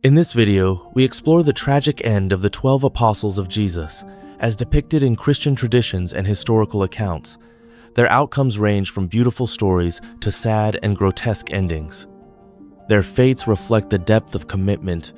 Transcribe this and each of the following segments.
In this video, we explore the tragic end of the 12 apostles of Jesus, as depicted in Christian traditions and historical accounts. Their outcomes range from beautiful stories to sad and grotesque endings. Their fates reflect the depth of commitment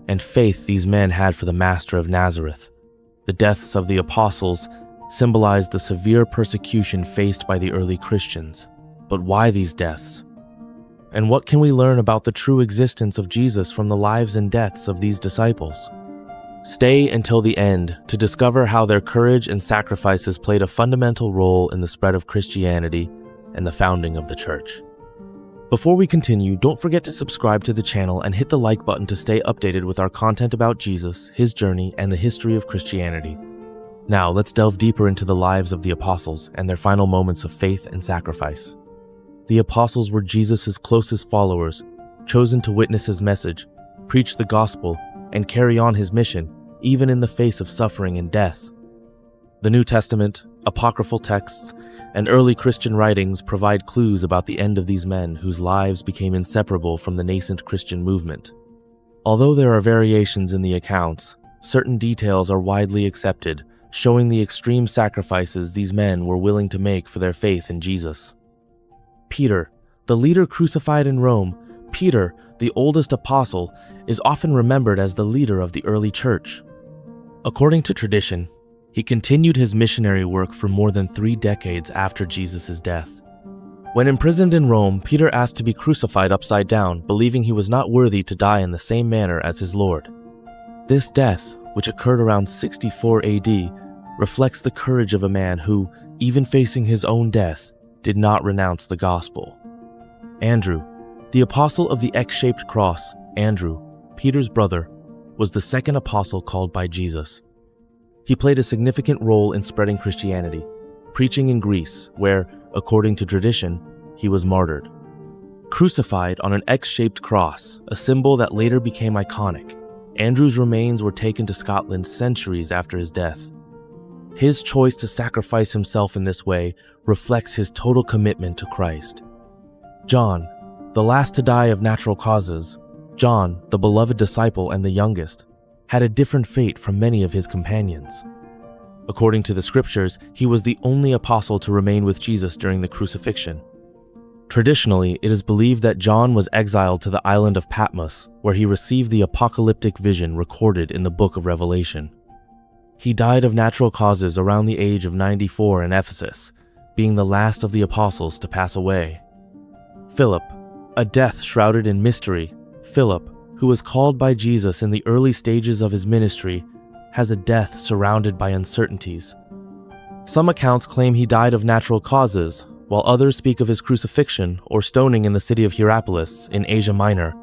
and faith these men had for the Master of Nazareth. The deaths of the apostles symbolize the severe persecution faced by the early Christians. But why these deaths? And what can we learn about the true existence of Jesus from the lives and deaths of these disciples? Stay until the end to discover how their courage and sacrifices played a fundamental role in the spread of Christianity and the founding of the church. Before we continue, don't forget to subscribe to the channel and hit the like button to stay updated with our content about Jesus, his journey, and the history of Christianity. Now, let's delve deeper into the lives of the apostles and their final moments of faith and sacrifice. The apostles were Jesus' closest followers, chosen to witness his message, preach the gospel, and carry on his mission, even in the face of suffering and death. The New Testament, apocryphal texts, and early Christian writings provide clues about the end of these men whose lives became inseparable from the nascent Christian movement. Although there are variations in the accounts, certain details are widely accepted, showing the extreme sacrifices these men were willing to make for their faith in Jesus. Peter, the leader crucified in Rome, Peter, the oldest apostle, is often remembered as the leader of the early church. According to tradition, he continued his missionary work for more than 3 decades after Jesus' death. When imprisoned in Rome, Peter asked to be crucified upside down, believing he was not worthy to die in the same manner as his Lord. This death, which occurred around 64 AD, reflects the courage of a man who, even facing his own death, did not renounce the gospel. Andrew, the apostle of the X-shaped cross, Andrew, Peter's brother, was the second apostle called by Jesus. He played a significant role in spreading Christianity, preaching in Greece, where, according to tradition, he was martyred. Crucified on an X-shaped cross, a symbol that later became iconic, Andrew's remains were taken to Scotland centuries after his death. His choice to sacrifice himself in this way reflects his total commitment to Christ. John, the last to die of natural causes, John, the beloved disciple and the youngest, had a different fate from many of his companions. According to the scriptures, he was the only apostle to remain with Jesus during the crucifixion. Traditionally, it is believed that John was exiled to the island of Patmos, where he received the apocalyptic vision recorded in the book of Revelation. He died of natural causes around the age of 94 in Ephesus, being the last of the apostles to pass away. Philip, a death shrouded in mystery, Philip, who was called by Jesus in the early stages of his ministry, has a death surrounded by uncertainties. Some accounts claim he died of natural causes, while others speak of his crucifixion or stoning in the city of Hierapolis in Asia Minor.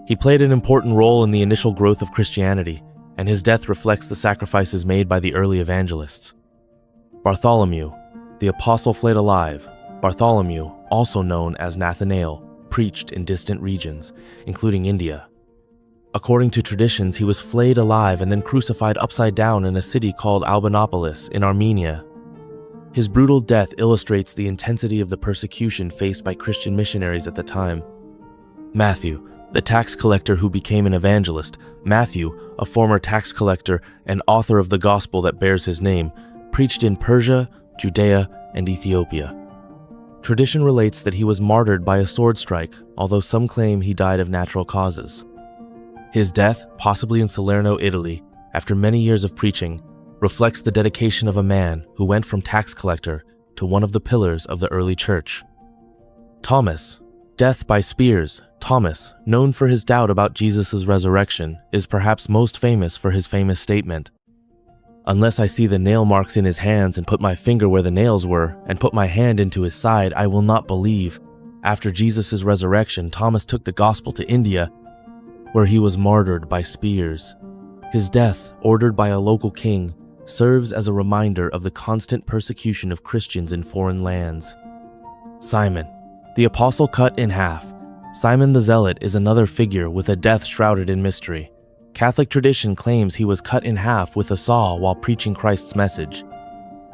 He played an important role in the initial growth of Christianity, and his death reflects the sacrifices made by the early evangelists. Bartholomew, the apostle flayed alive. Bartholomew, also known as Nathanael, preached in distant regions, including India. According to traditions, he was flayed alive and then crucified upside down in a city called Albanopolis in Armenia. His brutal death illustrates the intensity of the persecution faced by Christian missionaries at the time. Matthew, the tax collector who became an evangelist, Matthew, a former tax collector and author of the gospel that bears his name, preached in Persia, Judea, and Ethiopia. Tradition relates that he was martyred by a sword strike, although some claim he died of natural causes. His death, possibly in Salerno, Italy, after many years of preaching, reflects the dedication of a man who went from tax collector to one of the pillars of the early church. Thomas, death by spears. Thomas, known for his doubt about Jesus' resurrection, is perhaps most famous for his famous statement, "Unless I see the nail marks in his hands and put my finger where the nails were and put my hand into his side, I will not believe." After Jesus' resurrection, Thomas took the gospel to India, where he was martyred by spears. His death, ordered by a local king, serves as a reminder of the constant persecution of Christians in foreign lands. Simon, the apostle cut in half. Simon the Zealot is another figure with a death shrouded in mystery. Catholic tradition claims he was cut in half with a saw while preaching Christ's message.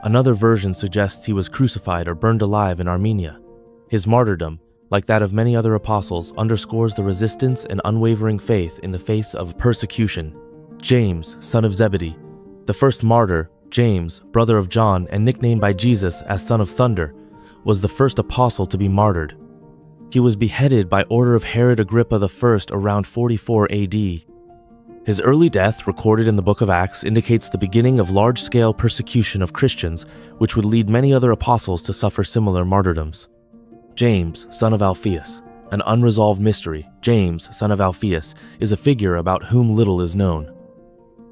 Another version suggests he was crucified or burned alive in Armenia. His martyrdom, like that of many other apostles, underscores the resistance and unwavering faith in the face of persecution. James, son of Zebedee, the first martyr, James, brother of John and nicknamed by Jesus as Son of Thunder, was the first apostle to be martyred. He was beheaded by order of Herod Agrippa I around 44 AD. His early death, recorded in the book of Acts, indicates the beginning of large-scale persecution of Christians, which would lead many other apostles to suffer similar martyrdoms. James, son of Alphaeus. An unresolved mystery, James, son of Alphaeus, is a figure about whom little is known.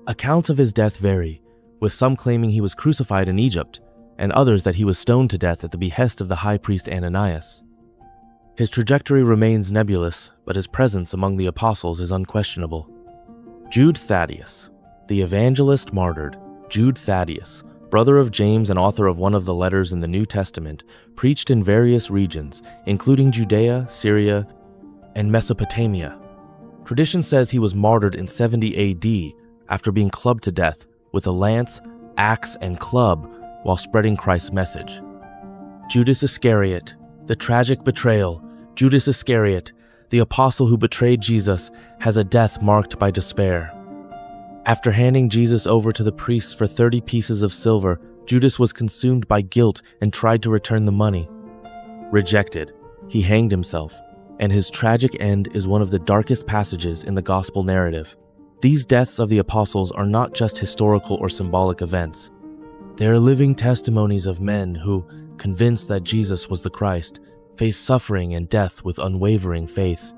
Accounts of his death vary, with some claiming he was crucified in Egypt, and others that he was stoned to death at the behest of the high priest Ananias. His trajectory remains nebulous, but his presence among the apostles is unquestionable. Jude Thaddeus, the evangelist martyred. Jude Thaddeus, brother of James and author of one of the letters in the New Testament, preached in various regions, including Judea, Syria, and Mesopotamia. Tradition says he was martyred in 70 AD after being clubbed to death with a lance, axe, and club while spreading Christ's message. Judas Iscariot, the tragic betrayal. Judas Iscariot, the apostle who betrayed Jesus, has a death marked by despair. After handing Jesus over to the priests for 30 pieces of silver, Judas was consumed by guilt and tried to return the money. Rejected, he hanged himself, and his tragic end is one of the darkest passages in the gospel narrative. These deaths of the apostles are not just historical or symbolic events. They are living testimonies of men who, convinced that Jesus was the Christ, faced suffering and death with unwavering faith.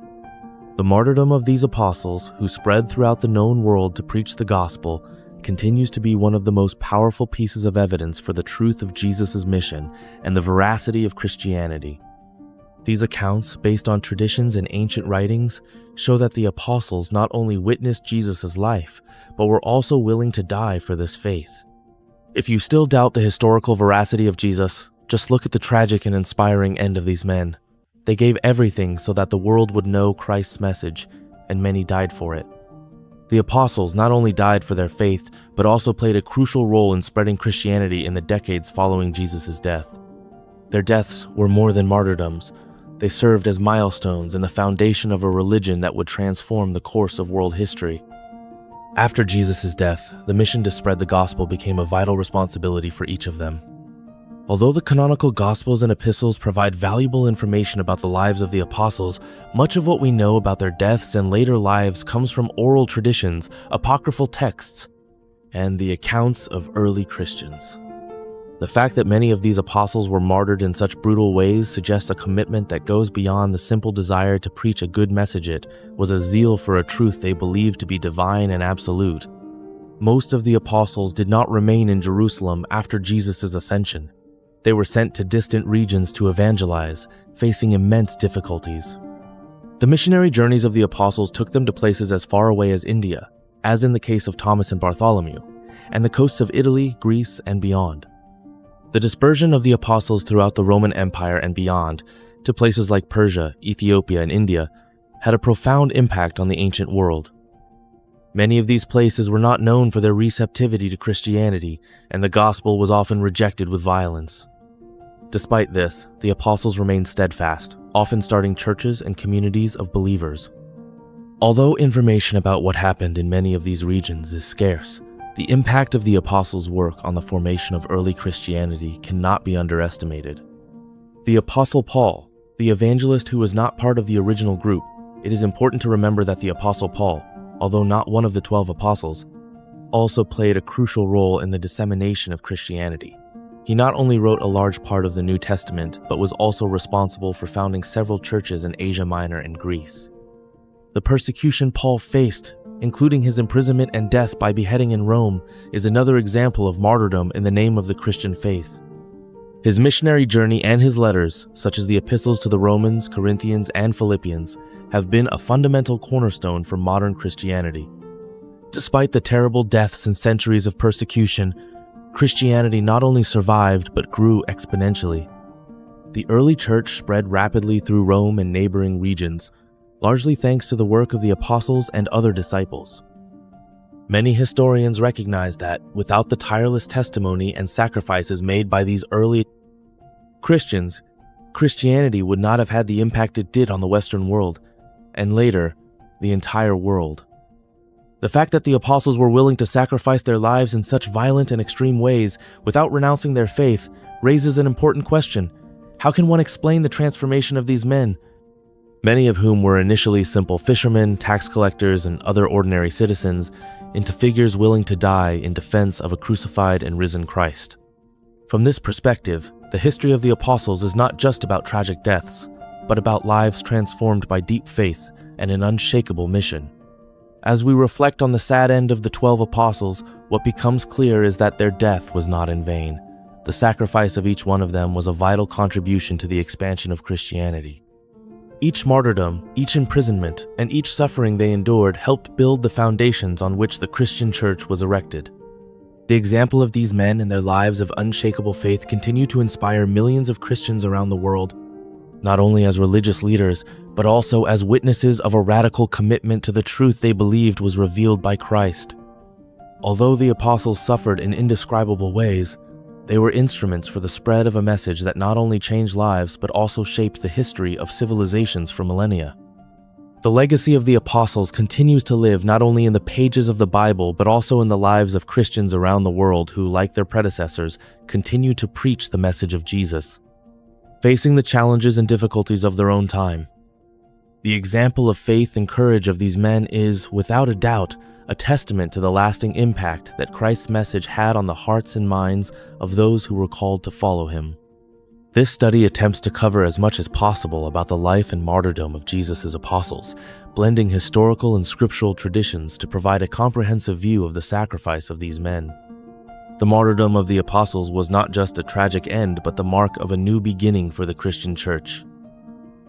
The martyrdom of these apostles, who spread throughout the known world to preach the gospel, continues to be one of the most powerful pieces of evidence for the truth of Jesus' mission and the veracity of Christianity. These accounts, based on traditions and ancient writings, show that the apostles not only witnessed Jesus' life, but were also willing to die for this faith. If you still doubt the historical veracity of Jesus, just look at the tragic and inspiring end of these men. They gave everything so that the world would know Christ's message, and many died for it. The apostles not only died for their faith, but also played a crucial role in spreading Christianity in the decades following Jesus' death. Their deaths were more than martyrdoms. They served as milestones in the foundation of a religion that would transform the course of world history. After Jesus' death, the mission to spread the gospel became a vital responsibility for each of them. Although the canonical Gospels and epistles provide valuable information about the lives of the apostles, much of what we know about their deaths and later lives comes from oral traditions, apocryphal texts, and the accounts of early Christians. The fact that many of these apostles were martyred in such brutal ways suggests a commitment that goes beyond the simple desire to preach a good message. It was a zeal for a truth they believed to be divine and absolute. Most of the apostles did not remain in Jerusalem after Jesus' ascension. They were sent to distant regions to evangelize, facing immense difficulties. The missionary journeys of the apostles took them to places as far away as India, as in the case of Thomas and Bartholomew, and the coasts of Italy, Greece, and beyond. The dispersion of the apostles throughout the Roman Empire and beyond, to places like Persia, Ethiopia, and India, had a profound impact on the ancient world. Many of these places were not known for their receptivity to Christianity, and the gospel was often rejected with violence. Despite this, the apostles remained steadfast, often starting churches and communities of believers. Although information about what happened in many of these regions is scarce, the impact of the apostles' work on the formation of early Christianity cannot be underestimated. The Apostle Paul, the evangelist who was not part of the original group, it is important to remember that the Apostle Paul, although not one of the 12 apostles, also played a crucial role in the dissemination of Christianity. He not only wrote a large part of the New Testament, but was also responsible for founding several churches in Asia Minor and Greece. The persecution Paul faced, including his imprisonment and death by beheading in Rome, is another example of martyrdom in the name of the Christian faith. His missionary journey and his letters, such as the epistles to the Romans, Corinthians, and Philippians, have been a fundamental cornerstone for modern Christianity. Despite the terrible deaths and centuries of persecution, Christianity not only survived but grew exponentially. The early church spread rapidly through Rome and neighboring regions, largely thanks to the work of the apostles and other disciples. Many historians recognize that, without the tireless testimony and sacrifices made by these early Christians, Christianity would not have had the impact it did on the Western world, and later, the entire world. The fact that the apostles were willing to sacrifice their lives in such violent and extreme ways without renouncing their faith raises an important question. How can one explain the transformation of these men, many of whom were initially simple fishermen, tax collectors, and other ordinary citizens, into figures willing to die in defense of a crucified and risen Christ? From this perspective, the history of the apostles is not just about tragic deaths, but about lives transformed by deep faith and an unshakable mission. As we reflect on the sad end of the 12 apostles, what becomes clear is that their death was not in vain. The sacrifice of each one of them was a vital contribution to the expansion of Christianity. Each martyrdom, each imprisonment, and each suffering they endured helped build the foundations on which the Christian church was erected. The example of these men and their lives of unshakable faith continue to inspire millions of Christians around the world, not only as religious leaders, but also as witnesses of a radical commitment to the truth they believed was revealed by Christ. Although the apostles suffered in indescribable ways, they were instruments for the spread of a message that not only changed lives, but also shaped the history of civilizations for millennia. The legacy of the apostles continues to live not only in the pages of the Bible, but also in the lives of Christians around the world who, like their predecessors, continue to preach the message of Jesus, facing the challenges and difficulties of their own time. The example of faith and courage of these men is, without a doubt, a testament to the lasting impact that Christ's message had on the hearts and minds of those who were called to follow him. This study attempts to cover as much as possible about the life and martyrdom of Jesus' apostles, blending historical and scriptural traditions to provide a comprehensive view of the sacrifice of these men. The martyrdom of the apostles was not just a tragic end, but the mark of a new beginning for the Christian church.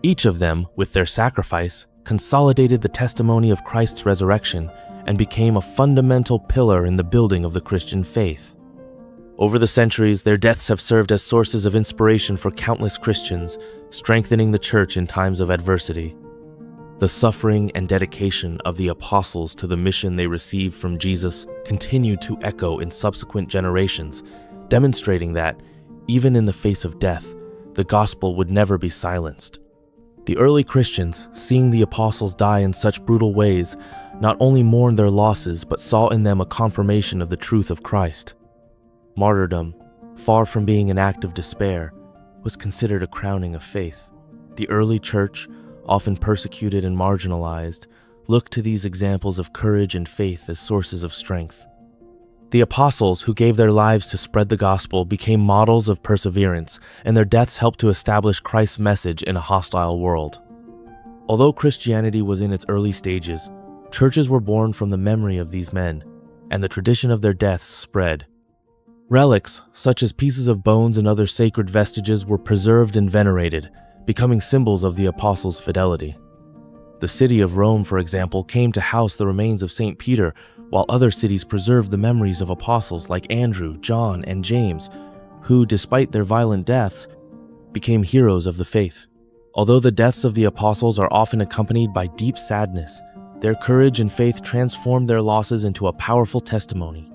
Each of them, with their sacrifice, consolidated the testimony of Christ's resurrection and became a fundamental pillar in the building of the Christian faith. Over the centuries, their deaths have served as sources of inspiration for countless Christians, strengthening the church in times of adversity. The suffering and dedication of the apostles to the mission they received from Jesus continued to echo in subsequent generations, demonstrating that, even in the face of death, the gospel would never be silenced. The early Christians, seeing the apostles die in such brutal ways, not only mourned their losses but saw in them a confirmation of the truth of Christ. Martyrdom, far from being an act of despair, was considered a crowning of faith. The early church, often persecuted and marginalized, looked to these examples of courage and faith as sources of strength. The apostles, who gave their lives to spread the gospel, became models of perseverance, and their deaths helped to establish Christ's message in a hostile world. Although Christianity was in its early stages, churches were born from the memory of these men, and the tradition of their deaths spread. Relics, such as pieces of bones and other sacred vestiges, were preserved and venerated, becoming symbols of the apostles' fidelity. The city of Rome, for example, came to house the remains of St. Peter, while other cities preserved the memories of apostles like Andrew, John, and James, who, despite their violent deaths, became heroes of the faith. Although the deaths of the apostles are often accompanied by deep sadness, their courage and faith transformed their losses into a powerful testimony.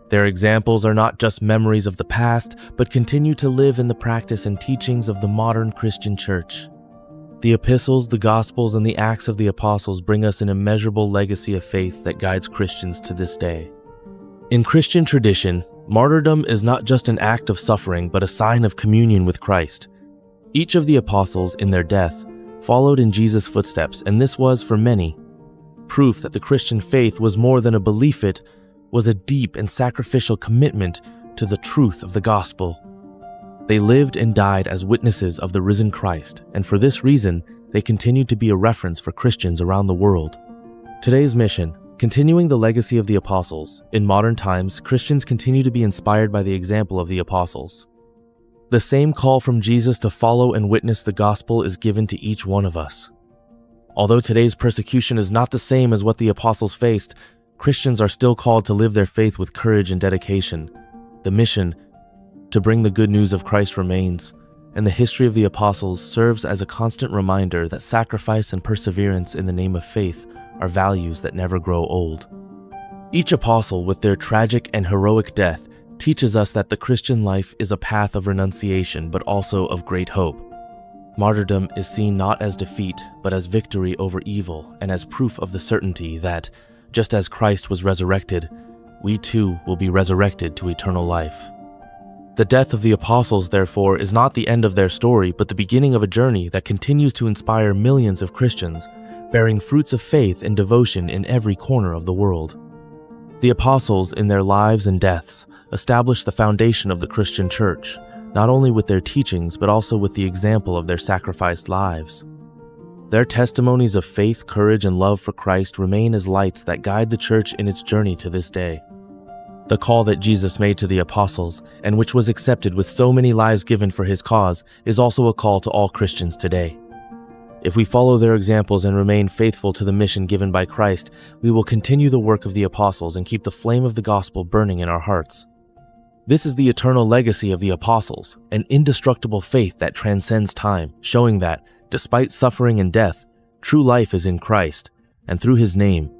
Their examples are not just memories of the past, but continue to live in the practice and teachings of the modern Christian church. The epistles, the gospels, and the acts of the apostles bring us an immeasurable legacy of faith that guides Christians to this day. In Christian tradition, martyrdom is not just an act of suffering, but a sign of communion with Christ. Each of the apostles, in their death, followed in Jesus' footsteps, and this was, for many, proof that the Christian faith was more than a belief. It was a deep and sacrificial commitment to the truth of the gospel. They lived and died as witnesses of the risen Christ, and for this reason, they continue to be a reference for Christians around the world. Today's mission, continuing the legacy of the apostles. In modern times, Christians continue to be inspired by the example of the apostles. The same call from Jesus to follow and witness the gospel is given to each one of us. Although today's persecution is not the same as what the apostles faced, Christians are still called to live their faith with courage and dedication. The mission, to bring the good news of Christ, remains, and the history of the apostles serves as a constant reminder that sacrifice and perseverance in the name of faith are values that never grow old. Each apostle, with their tragic and heroic death, teaches us that the Christian life is a path of renunciation, but also of great hope. Martyrdom is seen not as defeat, but as victory over evil and as proof of the certainty that, just as Christ was resurrected, we too will be resurrected to eternal life. The death of the apostles, therefore, is not the end of their story, but the beginning of a journey that continues to inspire millions of Christians, bearing fruits of faith and devotion in every corner of the world. The apostles, in their lives and deaths, established the foundation of the Christian church, not only with their teachings, but also with the example of their sacrificed lives. Their testimonies of faith, courage, and love for Christ remain as lights that guide the church in its journey to this day. The call that Jesus made to the apostles, and which was accepted with so many lives given for his cause, is also a call to all Christians today. If we follow their examples and remain faithful to the mission given by Christ, we will continue the work of the apostles and keep the flame of the gospel burning in our hearts. This is the eternal legacy of the apostles, an indestructible faith that transcends time, showing that, despite suffering and death, true life is in Christ, and through his name,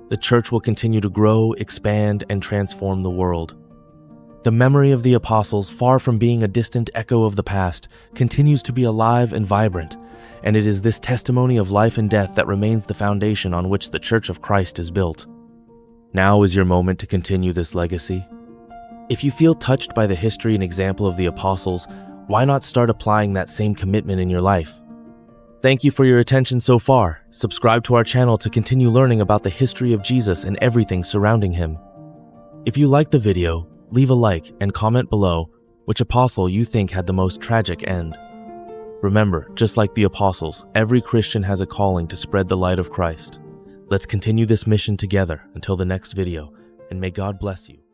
the church will continue to grow, expand, and transform the world. The memory of the apostles, far from being a distant echo of the past, continues to be alive and vibrant, and it is this testimony of life and death that remains the foundation on which the Church of Christ is built. Now is your moment to continue this legacy. If you feel touched by the history and example of the apostles, why not start applying that same commitment in your life? Thank you for your attention so far. Subscribe to our channel to continue learning about the history of Jesus and everything surrounding him. If you liked the video, leave a like and comment below which apostle you think had the most tragic end. Remember, just like the apostles, every Christian has a calling to spread the light of Christ. Let's continue this mission together until the next video, and may God bless you.